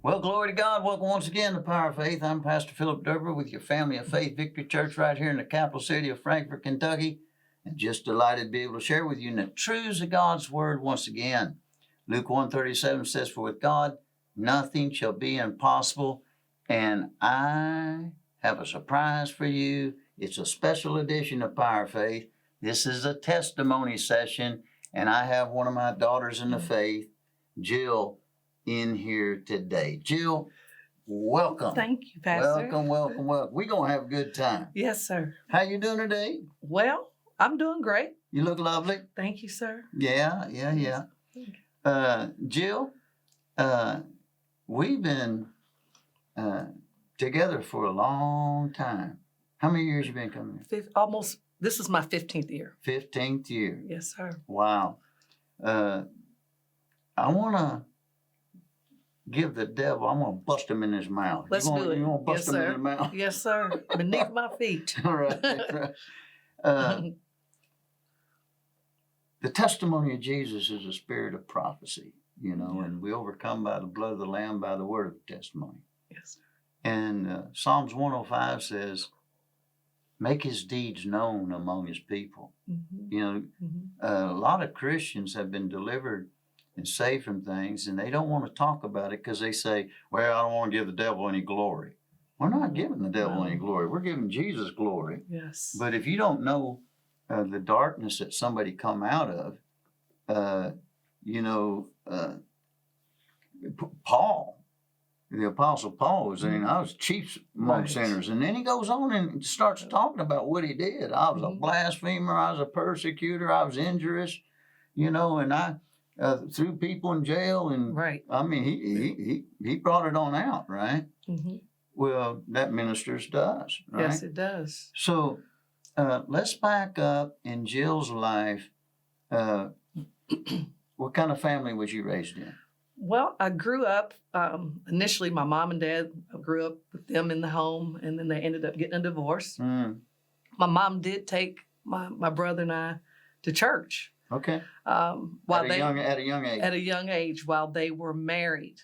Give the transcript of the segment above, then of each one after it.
Well, glory to God. Welcome once again to Power of Faith. I'm Pastor Philip Derber with your Family of Faith Victory Church right here in the capital city of Frankfort, Kentucky. And just delighted to be able to share with you the truths of God's Word once again. Luke 1:37 says, "For with God nothing shall be impossible." And I have a surprise for you. It's a special edition of Power of Faith. This is a testimony session, and I have one of my daughters in the faith, Jill, in here today. Jill, welcome. Thank you, Pastor. Welcome. We're going to have a good time. Yes, sir. How you doing today? Well, I'm doing great. You look lovely. Thank you, sir. Yeah. Jill, we've been together for a long time. How many years you been coming here? This is my 15th year. 15th year. Yes, sir. Wow. I want to give the devil, I'm going to bust him in his mouth. Let's do it. You want to bust Yes, him sir. in his mouth? Yes, sir. Beneath my feet. All right. The testimony of Jesus is a spirit of prophecy, and we overcome by the blood of the Lamb, by the word of the testimony. Yes, sir. And Psalms 105 says, make his deeds known among his people. A lot of Christians have been delivered and saved from things, and they don't want to talk about it because they say, well, I don't want to give the devil any glory. We're not giving the devil any glory. We're giving Jesus glory. Yes. But if you don't know the darkness that somebody come out of, Paul, the Apostle Paul was in, I was chief among sinners. And then he goes on and starts talking about what he did. I was a blasphemer. I was a persecutor. I was injurious, and I threw people in jail. And right. I mean, he brought it on out, right? Mm-hmm. Well, that ministers to us, right? Yes, it does. So let's back up in Jill's life. What kind of family was you raised in? Well, I grew up, initially my mom and dad, I grew up with them in the home, and then they ended up getting a divorce. My mom did take my brother and I to church. Okay. At a young age. At a young age, while they were married.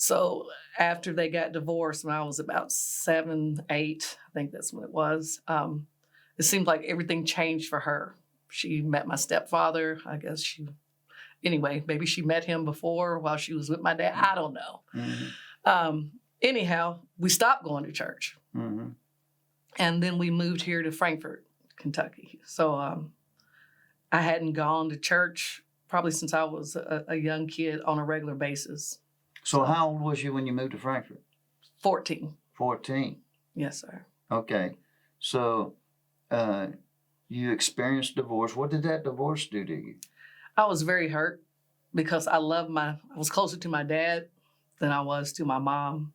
So after they got divorced, when I was about 7, 8, I think that's when it was, it seemed like everything changed for her. She met my stepfather. I guess anyway, maybe she met him before while she was with my dad. I don't know. Anyhow, we stopped going to church. And then we moved here to Frankfort, Kentucky. So I hadn't gone to church probably since I was a young kid on a regular basis. So how old was you when you moved to Frankfort? 14. 14. Yes, sir. Okay. So you experienced divorce. What did that divorce do to you? I was very hurt because I was closer to my dad than I was to my mom.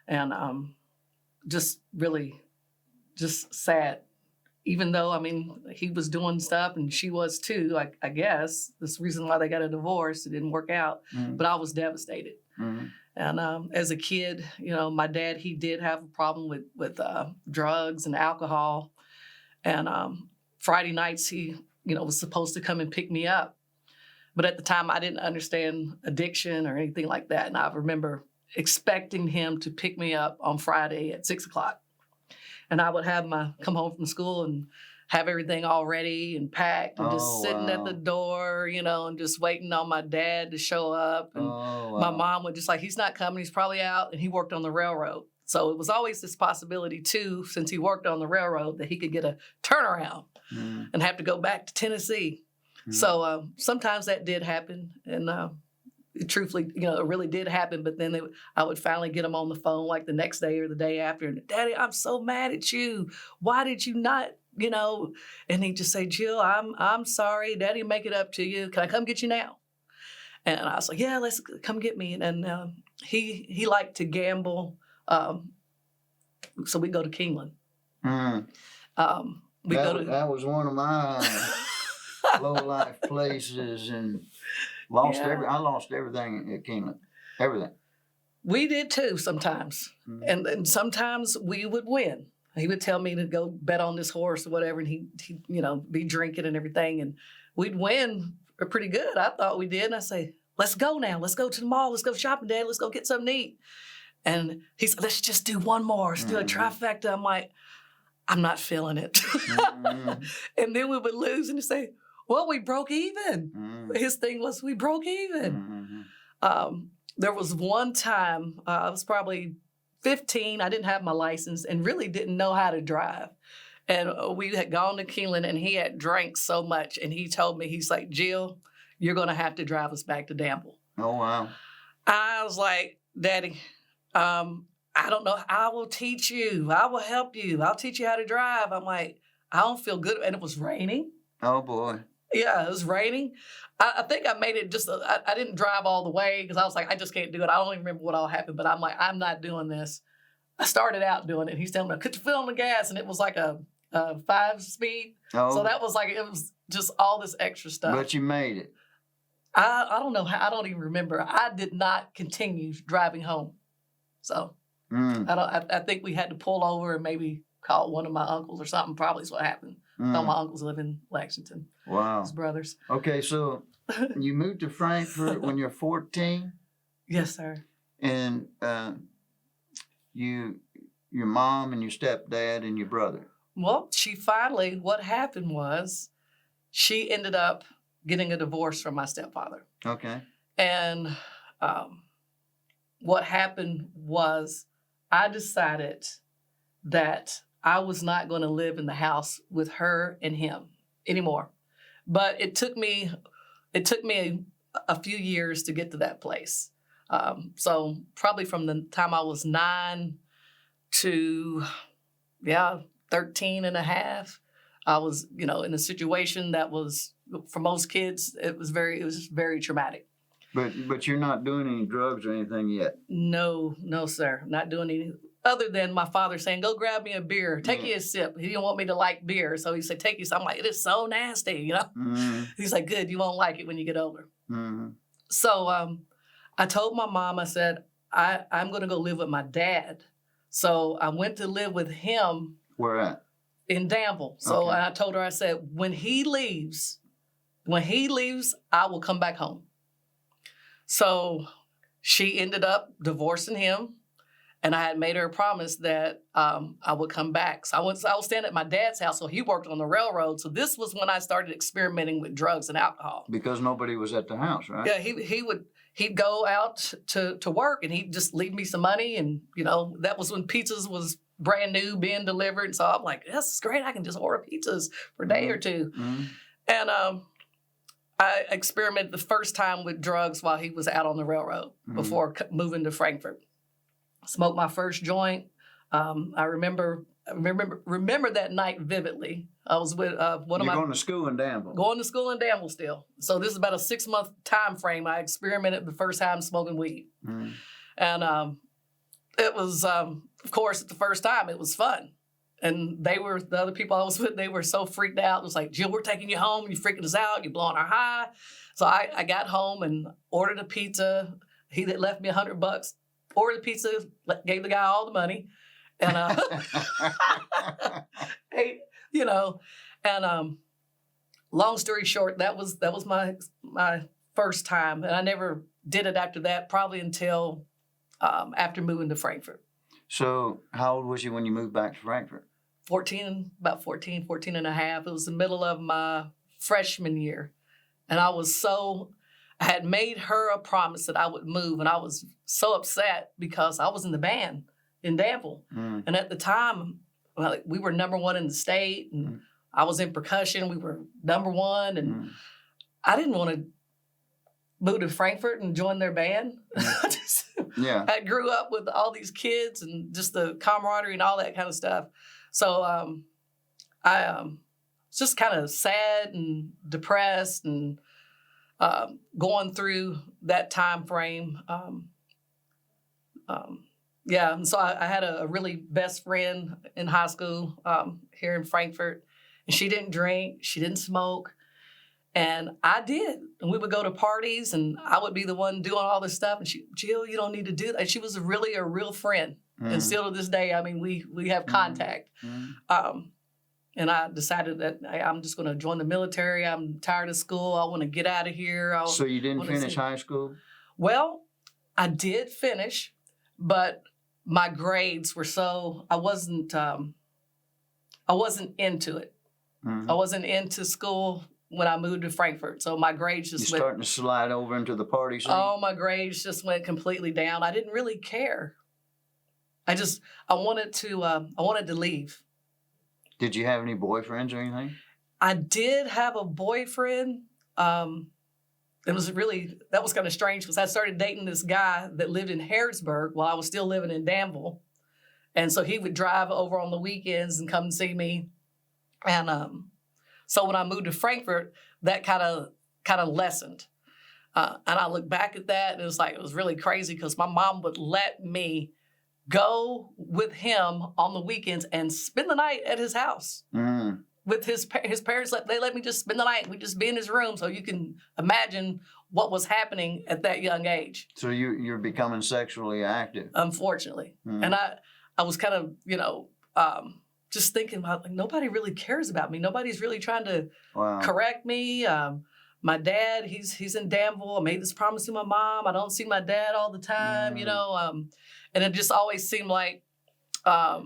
And just sad. Even though, he was doing stuff and she was too, I guess. That's the reason why they got a divorce. It didn't work out. But I was devastated. And as a kid, my dad, he did have a problem with drugs and alcohol. And Friday nights, he, was supposed to come and pick me up. But at the time, I didn't understand addiction or anything like that. And I remember expecting him to pick me up on Friday at 6 o'clock. And I would come home from school and have everything all ready and packed and just sitting at the door, and just waiting on my dad to show up. And my mom would just he's not coming, he's probably out. And he worked on the railroad. So it was always this possibility too, since he worked on the railroad, that he could get a turnaround and have to go back to Tennessee. So sometimes that did happen. And truthfully, it really did happen. But then I would finally get him on the phone like the next day or the day after. And, Daddy, I'm so mad at you. Why did you not, And he'd just say, Jill, I'm sorry. Daddy will make it up to you. Can I come get you now? And I was like, yeah, let's come get me. And he liked to gamble. So we go to Kingland. That was one of my low-life places, and I lost everything at Kingland. Everything. We did too sometimes. And sometimes we would win. He would tell me to go bet on this horse or whatever, and he'd be drinking and everything, and we'd win pretty good. I thought we did. And I say, let's go now. Let's go to the mall. Let's go shopping, Dad. Let's go get something to eat. And he said, let's just do one more. Let's do a trifecta. I'm like, I'm not feeling it. And then we would lose and he'd say, well, we broke even. His thing was, we broke even. There was one time, I was probably 15. I didn't have my license and really didn't know how to drive. And we had gone to Keeneland and he had drank so much. And he told me, he's like, Jill, you're going to have to drive us back to Danville. Oh, wow. I was like, Daddy, I don't know. I will teach you. I will help you. I'll teach you how to drive. I'm like, I don't feel good. And it was raining. Oh, boy. Yeah, it was raining. I think I made it just, I didn't drive all the way because I was like, I just can't do it. I don't even remember what all happened, but I'm like, I'm not doing this. I started out doing it. He's telling me, put your foot on the gas. And it was like a 5-speed. Oh. So that was like, it was just all this extra stuff. But you made it. I don't know how, I don't even remember. I did not continue driving home. So I think we had to pull over and maybe call one of my uncles or something. Probably is what happened. All my uncles live in Lexington. Wow. His brothers. Okay, so you moved to Frankfort when you're 14? Yes, sir. And your mom and your stepdad and your brother? Well, what happened was she ended up getting a divorce from my stepfather. Okay. And what happened was I decided that I was not going to live in the house with her and him anymore. But it took me a few years to get to that place. So probably from the time I was 9 to 13 and a half, I was, in a situation that was, for most kids, it was very traumatic. But you're not doing any drugs or anything yet? No, sir. Not doing anything. Other than my father saying, go grab me a beer, take you a sip. He didn't want me to like beer. So he said, take you some. I'm like, it is so nasty, He's like, good, you won't like it when you get older. So I told my mom, I said, I'm going to go live with my dad. So I went to live with him. Where at? In Danville. So I told her, I said, when he leaves, I will come back home. So she ended up divorcing him. And I had made her a promise that I would come back. So I was staying at my dad's house. So he worked on the railroad. So this was when I started experimenting with drugs and alcohol. Because nobody was at the house, right? Yeah, he'd go out to work and he'd just leave me some money. And, that was when pizzas was brand new being delivered. And so I'm like, this is great. I can just order pizzas for a day or two. And I experimented the first time with drugs while he was out on the railroad before moving to Frankfort. Smoked my first joint. I remember that night vividly. I was with one of my... You're going to school in Danville. Going to school in Danville still. So this is about a 6-month time frame. I experimented the first time smoking weed. And it was, of course, the first time, it was fun. And the other people I was with, they were so freaked out. It was like, Jill, we're taking you home. You're freaking us out. You're blowing our high. So I got home and ordered a pizza. He left me $100. Ordered the pizza, gave the guy all the money, and long story short, that was my first time, and I never did it after that. Probably until after moving to Frankfort. So, how old was you when you moved back to Frankfort? 14 and a half. It was the middle of my freshman year, and I had made her a promise that I would move, and I was so upset because I was in the band in Danville. And at the time, we were number 1 in the state, and I was in percussion. We were number 1, and I didn't want to move to Frankfort and join their band. I grew up with all these kids and just the camaraderie and all that kind of stuff. So I was just kind of sad and depressed and going through that time frame. And so I had a really best friend in high school here in Frankfort. And she didn't drink, she didn't smoke, and I did. And we would go to parties, and I would be the one doing all this stuff. And Jill, you don't need to do that. And she was really a real friend. And still to this day, I mean, we have contact. and I decided that I'm just going to join the military. I'm tired of school. I want to get out of here. So you didn't finish high school? Well, I did finish, but my grades were so I wasn't into it. Mm-hmm. I wasn't into school when I moved to Frankfurt, so my grades just You're starting to slide over into the party scene? Oh, my grades just went completely down. I didn't really care. I wanted to leave. Did you have any boyfriends or anything? I did have a boyfriend. That was kind of strange because I started dating this guy that lived in Harrisburg while I was still living in Danville. And so he would drive over on the weekends and come see me. And so when I moved to Frankfurt, that kind of lessened. And I look back at that and it was really crazy because my mom would let me go with him on the weekends and spend the night at his house. Mm. With his parents, they let me just spend the night. We'd just be in his room, so you can imagine what was happening at that young age. So you're becoming sexually active. Unfortunately. Mm. And I was kind of, just thinking about, nobody really cares about me. Nobody's really trying to correct me. My dad, he's in Danville. I made this promise to my mom. I don't see my dad all the time, and it just always seemed like my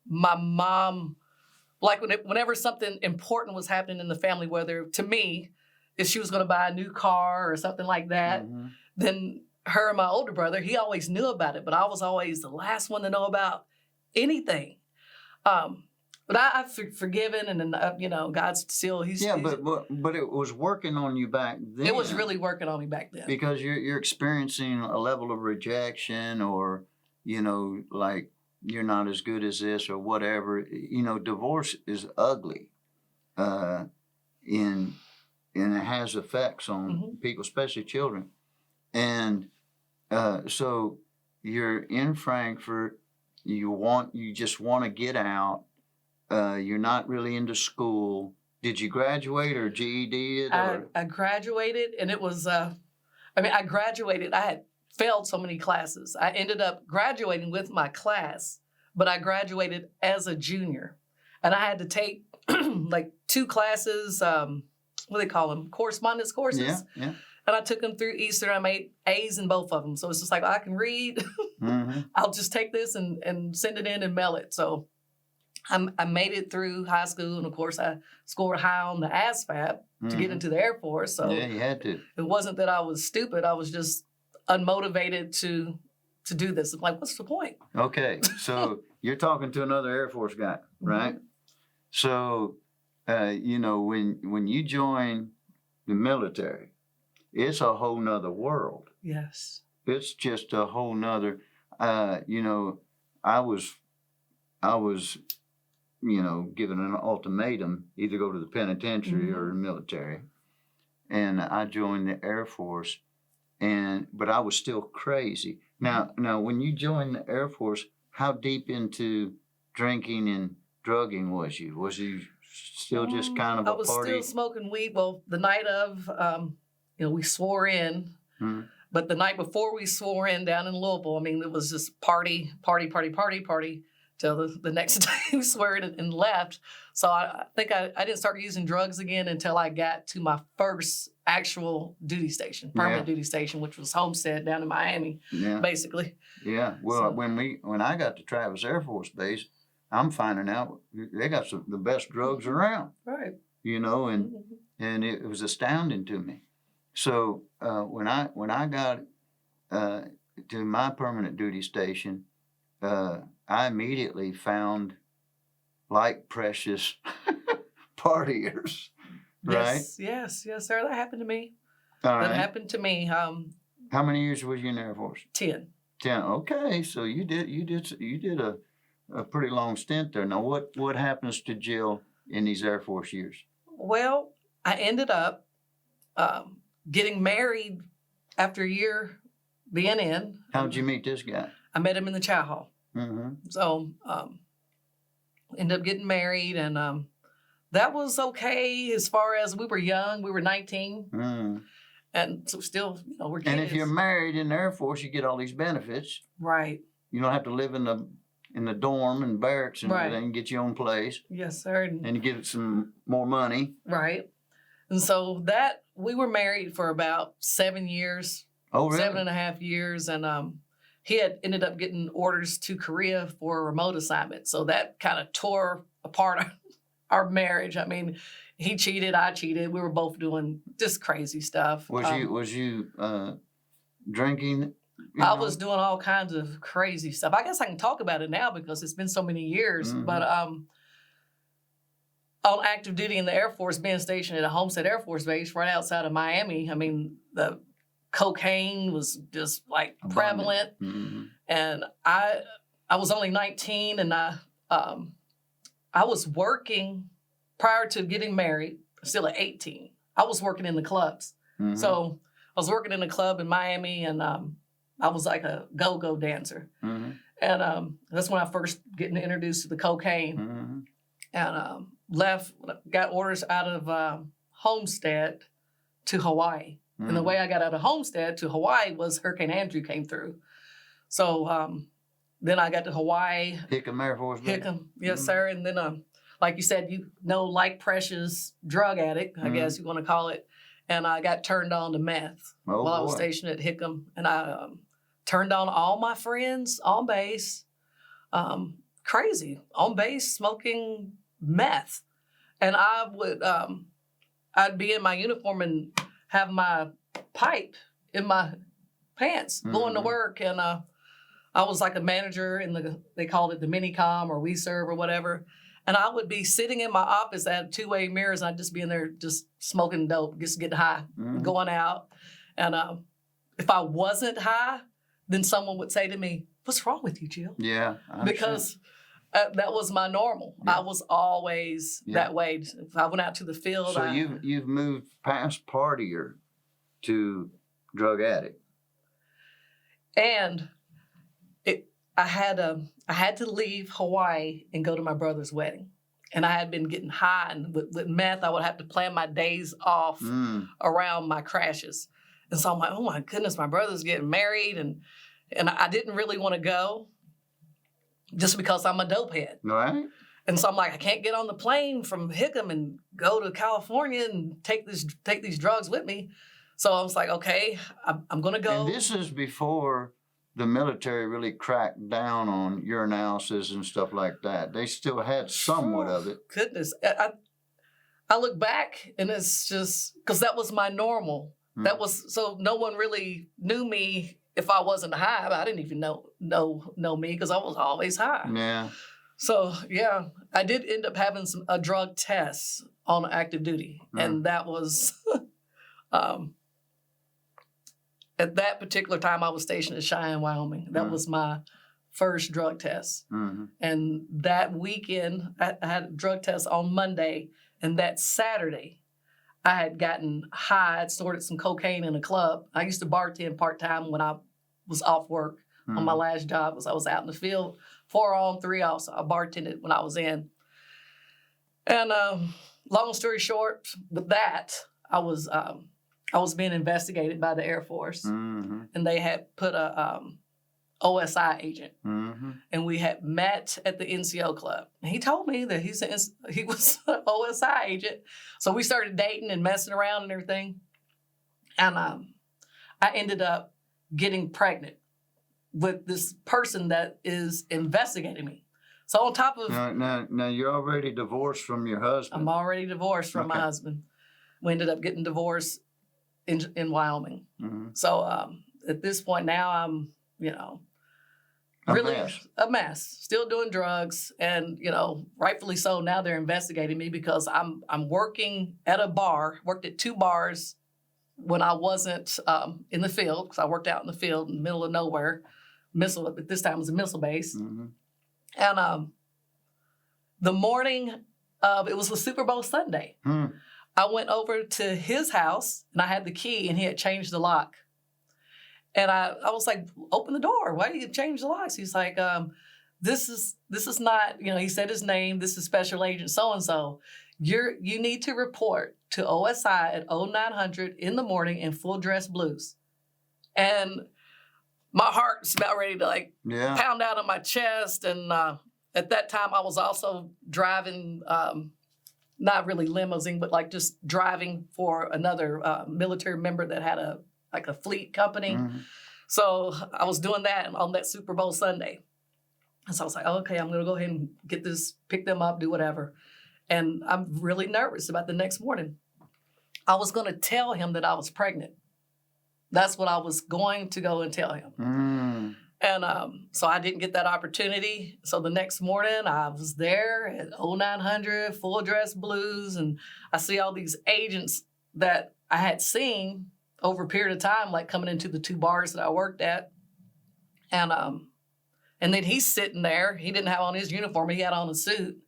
mom, like whenever something important was happening in the family, whether to me, if she was going to buy a new car or something like that, Mm-hmm. then her and my older brother, he always knew about it, but I was always the last one to know about anything. But I've forgiven, and then God's still but it was working on you back then. It was really working on me back then because you're experiencing a level of rejection, or like you're not as good as this or whatever. Divorce is ugly, and it has effects on people, especially children. And so you're in Frankfurt. You just want to get out. You're not really into school. Did you graduate or GED it? I graduated, and it was, I graduated. I had failed so many classes. I ended up graduating with my class, but I graduated as a junior. And I had to take like 2 classes, what do they call them? Correspondence courses. Yeah. And I took them through Eastern. I made A's in both of them. So it's just like, I can read. Mm-hmm. I'll just take this and send it in and mail it. So I made it through high school, and of course I scored high on the ASVAB to get into the Air Force. So yeah, you had to. It wasn't that I was stupid. I was just unmotivated to do this. I'm like, what's the point? Okay, so you're talking to another Air Force guy, right? Mm-hmm. So, when you join the military, it's a whole nother world. Yes. It's just a whole nother. I was given an ultimatum, either go to the penitentiary or the military. And I joined the Air Force, but I was still crazy. Now, when you joined the Air Force, how deep into drinking and drugging was you? Was you still just kind of a party? I was still smoking weed. Well, the night of, we swore in. Mm-hmm. But the night before we swore in down in Louisville, it was just party till the next day we swore in and left. So I think I didn't start using drugs again until I got to my first actual duty station, permanent duty station, which was Homestead down in Miami, basically. Yeah. Well, when I got to Travis Air Force Base, I'm finding out they got the best drugs around. Right. And it was astounding to me. So when I got to my permanent duty station, I immediately found like precious partiers, right? Yes, sir. That happened to me. That happened to me. How many years was you in the Air Force? 10. 10. Okay, so you did a pretty long stint there. Now, what happens to Jill in these Air Force years? Well, I ended up getting married after a year being in. How'd you meet this guy? I met him in the chow hall. Mm-hmm. So ended up getting married, and that was okay as far as we were young. We were 19. Mm. And so still, we're kids. And if you're married in the Air Force, you get all these benefits. Right. You don't have to live in the in the dorm and barracks and Right. everything, get your own place, Yes, sir. and you get some more money. Right. And so that we were married for about 7 years, Oh, really? 7.5 years. And he had ended up getting orders to Korea for a remote assignment. So that kind of tore apart our marriage. I mean, he cheated, I cheated. We were both doing just crazy stuff. Was you drinking? I was doing all kinds of crazy stuff. I guess I can talk about it now because it's been so many years. Mhm. But on active duty in the Air Force, being stationed at a Homestead Air Force Base right outside of Miami, I mean, the cocaine was just like prevalent. Mm-hmm. And I was only 19, and I was working prior to getting married, still at 18. I was working in the clubs. Mm-hmm. So I was working in a club in Miami, and I was like a go-go dancer. Mm-hmm. And that's when I first getting introduced to the cocaine. Mm-hmm. And got orders out of Homestead to Hawaii. Mm-hmm. And the way I got out of Homestead to Hawaii was Hurricane Andrew came through. So then I got to Hawaii. Hickam Air Force Base? Hickam, yes, Mm-hmm. sir. And then, like you said, like precious drug addict, I Mm-hmm. guess you want to call it. And I got turned on to meth Oh, while I was boy. stationed at Hickam. And I turned on all my friends on base, crazy, on base, smoking meth. And I would, I'd be in my uniform and have my pipe in my pants going to Mhm. work. And I was like a manager they called it the minicom or we serve or whatever. And I would be sitting in my office at two-way mirrors, and I'd just be in there just smoking dope, just getting high, Mhm. going out. And if I wasn't high, then someone would say to me, "What's wrong with you, Jill?" Yeah. I understand. Because that was my normal. Yeah. I was always Yeah. that way. If I went out to the field, So you've moved past partier to drug addict. and I had to leave Hawaii and go to my brother's wedding. And I had been getting high, and with meth, I would have to plan my days off around my crashes. And so I'm like, oh my goodness, my brother's getting married, and I didn't really want to go just because I'm a dope head. Right? And so I'm like, I can't get on the plane from Hickam and go to California and take these drugs with me. So I was like, okay, I'm going to go. And this is before the military really cracked down on urinalysis and stuff like that. They still had somewhat of it. Goodness. I look back, and it's just because that was my normal. Mm. That was, so no one really knew me if I wasn't high. I didn't even know me because I was always high. Yeah. So yeah, I did end up having a drug test on active duty, and that was at that particular time I was stationed at Cheyenne, Wyoming. That was my first drug test, Mm-hmm. and that weekend I had a drug test on Monday, and that Saturday I had gotten high. I'd snorted some cocaine in a club. I used to bartend part-time when I was off work on my last job, because I was out in the field, 4 on, 3 off. So I bartended when I was in. And long story short, with that, I was being investigated by the Air Force, Mm-hmm. and they had put a OSI agent, Mm-hmm. and we had met at the NCO club. And he told me that he was an OSI agent. So we started dating and messing around and everything. And I ended up getting pregnant with this person that is investigating me. So on top of... Now you're already divorced from your husband. I'm already divorced from my Okay. husband. We ended up getting divorced in Wyoming. Mm-hmm. So at this point now, I'm, A really mess. a mess. Still doing drugs, and rightfully so. Now they're investigating me because I'm working at a bar. Worked at 2 bars when I wasn't in the field, because I worked out in the field in the middle of nowhere. At this time it was a missile base. Mm-hmm. And the morning of, it was the Super Bowl Sunday. Mm. I went over to his house, and I had the key, and he had changed the lock. And I was like, open the door. Why do you change the locks? He's like, this is not, he said his name. This is Special Agent so-and-so. You need to report to OSI at 0900 in the morning in full dress blues. And my heart's about ready to like Yeah. pound out of my chest. And at that time, I was also driving, not really limousine, but like just driving for another military member that had a fleet company. Mhm. So I was doing that on that Super Bowl Sunday. And so I was like, okay, I'm going to go ahead and get this, pick them up, do whatever. And I'm really nervous about the next morning. I was going to tell him that I was pregnant. That's what I was going to go and tell him. Mm. And so I didn't get that opportunity. So the next morning I was there at 0900, full dress blues. And I see all these agents that I had seen over a period of time, like coming into the 2 bars that I worked at. And then he's sitting there. He didn't have on his uniform. He had on a suit.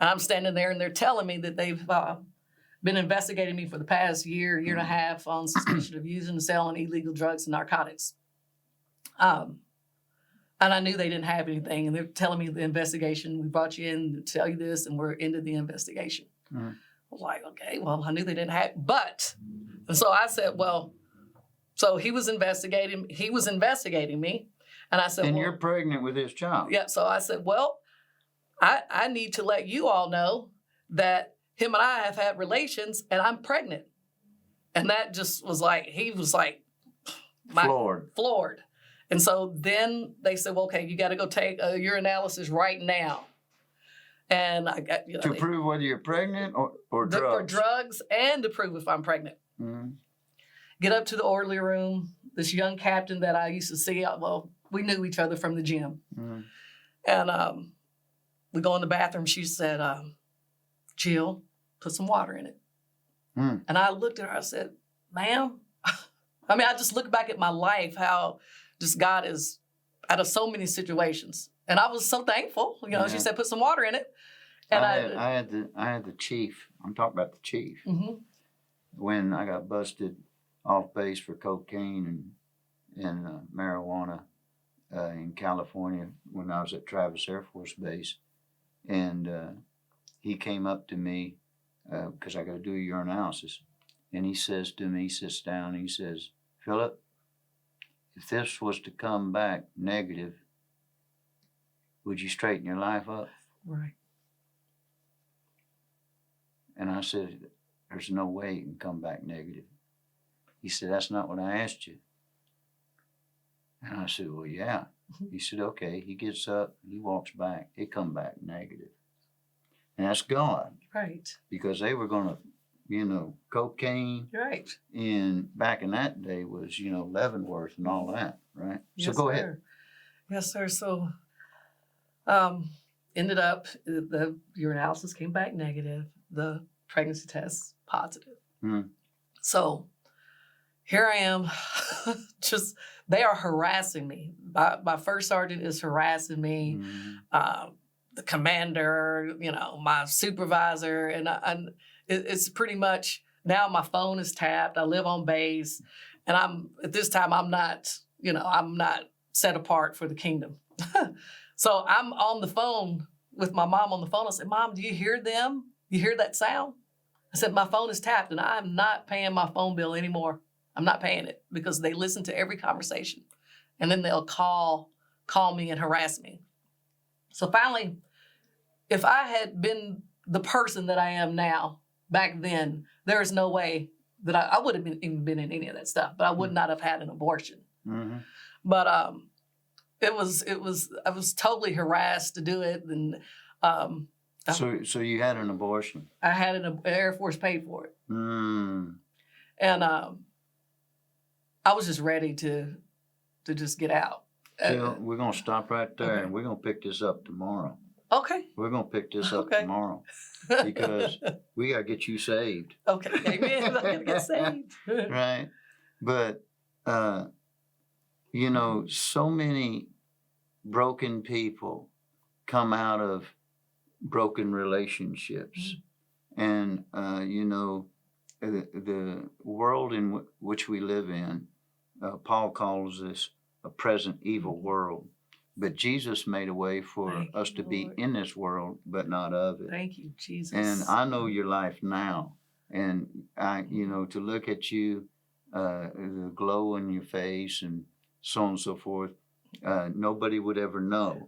And I'm standing there, and they're telling me that they've been investigating me for the past year and a half on suspicion of using and selling illegal drugs and narcotics. And I knew they didn't have anything. And they're telling me the investigation, we brought you in to tell you this, and we're into the investigation. Mm. I was like, okay, well, I knew they didn't have, but, and so I said, well, so he was investigating me. And I said, And well, you're pregnant with this child. yeah. So I said, well, I need to let you all know that him and I have had relations and I'm pregnant. And that just was like, he was like, floored. And so then they said, well, okay, you got to go take a urinalysis right now. And I got, To prove whether you're pregnant or drugs? For drugs and to prove if I'm pregnant. Mm. Get up to the orderly room. This young captain that I used to see, well, we knew each other from the gym. Mm. And we go in the bathroom. She said, Jill, put some water in it. Mm. And I looked at her. I said, ma'am, I mean, I just look back at my life, how just God is out of so many situations. And I was so thankful. Yeah. She said, put some water in it. And I had the chief. I'm talking about the chief. Mm-hmm. When I got busted off base for cocaine and marijuana in California when I was at Travis Air Force Base. And he came up to me because I got to do a urinalysis. And he says to me, he sits down, and he says, Philip, if this was to come back negative, would you straighten your life up? Right. And I said, there's no way it can come back negative. He said, that's not what I asked you. And I said, well, yeah. He said, okay. He gets up, he walks back. It come back negative. And that's God. Right. Because they were going to, cocaine. Right. And back in that day was, Leavenworth and all that, right? Yes, so go sir. ahead. Yes, sir. So ended up, the urinalysis came back negative. The pregnancy test positive. Mm. So here I am, just, they are harassing me. My first sergeant is harassing me. Mm. The commander, my supervisor, and it's pretty much, now my phone is tapped. I live on base, and at this time, I'm not set apart for the kingdom. So I'm on the phone with my mom on the phone. I said, Mom, do you hear them? You hear that sound? I said, my phone is tapped, and I'm not paying my phone bill anymore. I'm not paying it because they listen to every conversation, and then they'll call me and harass me. So finally, if I had been the person that I am now, back then, there is no way that I would have even been in any of that stuff, but I would not have had an abortion. Mm-hmm. But I was totally harassed to do it. And So you had an abortion? I had an Air Force paid for it. Mm. And I was just ready to just get out. Jill, we're going to stop right there, Okay. and we're going to pick this up tomorrow. Okay. We're going to pick this up Okay. tomorrow because we got to get you saved. Okay. Amen. I'm going to get saved. Right. But, so many broken people come out of broken relationships. And, the world in which we live in, Paul calls this a present evil world. But Jesus made a way for Thank us you, to be Lord. in this world, but not of it. Thank you, Jesus. And I know your life now. And to look at you, the glow on your face and so on and so forth, nobody would ever know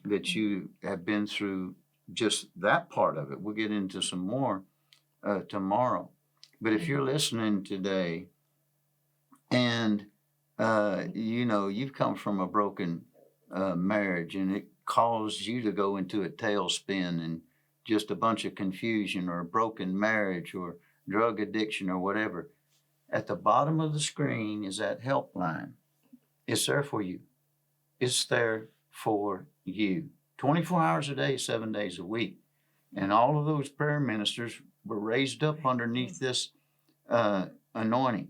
that you have been through just that part of it. We'll get into some more tomorrow. But if you're listening today and, you've come from a broken marriage and it caused you to go into a tailspin and just a bunch of confusion, or a broken marriage, or drug addiction, or whatever, at the bottom of the screen is that helpline. It's there for you. It's there for you. 24 hours a day, 7 days a week. And all of those prayer ministers were raised up underneath this anointing.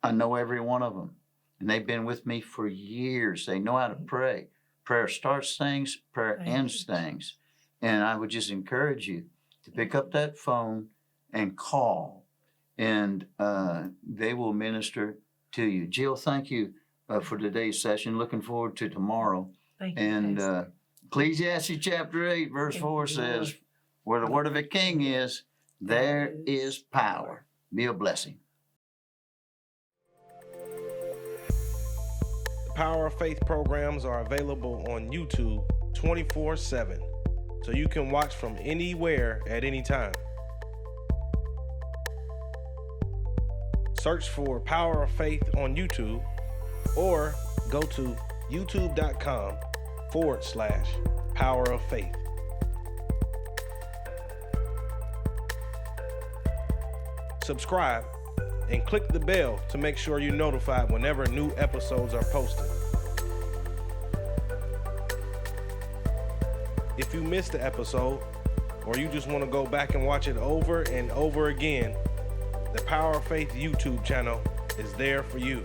I know every one of them. And they've been with me for years. They know how to pray. Prayer starts things, prayer ends things. And I would just encourage you to pick up that phone and call, and they will minister to you. Jill, thank you for today's session. Looking forward to tomorrow. Thank you. And Ecclesiastes chapter 8, verse 4 says, where the word of a king is, there is power. Be a blessing. The Power of Faith programs are available on YouTube 24/7, so you can watch from anywhere at any time. Search for Power of Faith on YouTube or go to youtube.com/Power of Faith. Subscribe and click the bell to make sure you're notified whenever new episodes are posted. If you missed the episode, or you just want to go back and watch it over and over again, the Power of Faith YouTube channel is there for you.